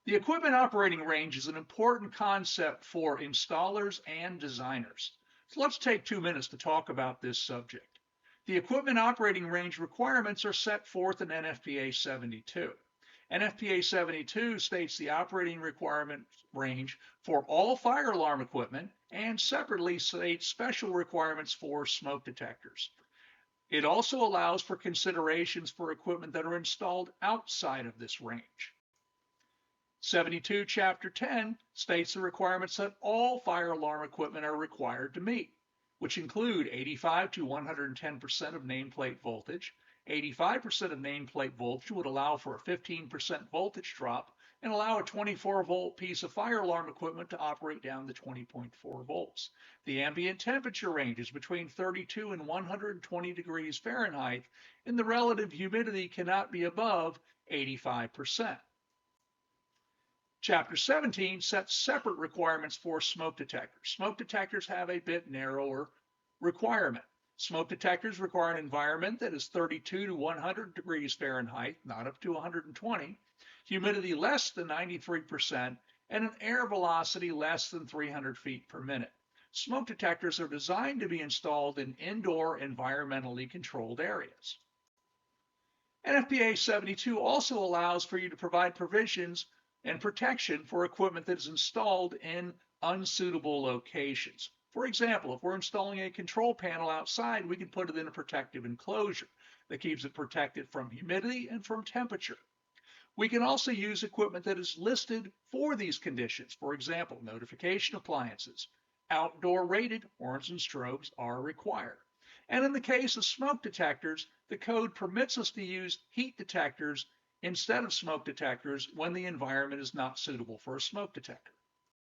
The equipment operating range is an important concept for installers and designers. So let's take 2 minutes to talk about this subject. The equipment operating range requirements are set forth in NFPA 72. NFPA 72 states the operating requirement range for all fire alarm equipment and separately states special requirements for smoke detectors. It also allows for considerations for equipment that are installed outside of this range. 72 Chapter 10 states the requirements that all fire alarm equipment are required to meet, which include 85 to 110% of nameplate voltage. 85% of nameplate voltage would allow for a 15% voltage drop and allow a 24-volt piece of fire alarm equipment to operate down to 20.4 volts. The ambient temperature ranges between 32 and 120 degrees Fahrenheit, and the relative humidity cannot be above 85%. Chapter 17 sets separate requirements for smoke detectors. Smoke detectors have a bit narrower requirement. Smoke detectors require an environment that is 32 to 100 degrees Fahrenheit, not up to 120, humidity less than 93%, and an air velocity less than 300 feet per minute. Smoke detectors are designed to be installed in indoor environmentally controlled areas. NFPA 72 also allows for you to provide provisions and protection for equipment that is installed in unsuitable locations. For example, if we're installing a control panel outside, we can put it in a protective enclosure that keeps it protected from humidity and from temperature. We can also use equipment that is listed for these conditions. For example, notification appliances. Outdoor rated horns and strobes are required. And in the case of smoke detectors, the code permits us to use heat detectors instead of smoke detectors when the environment is not suitable for a smoke detector.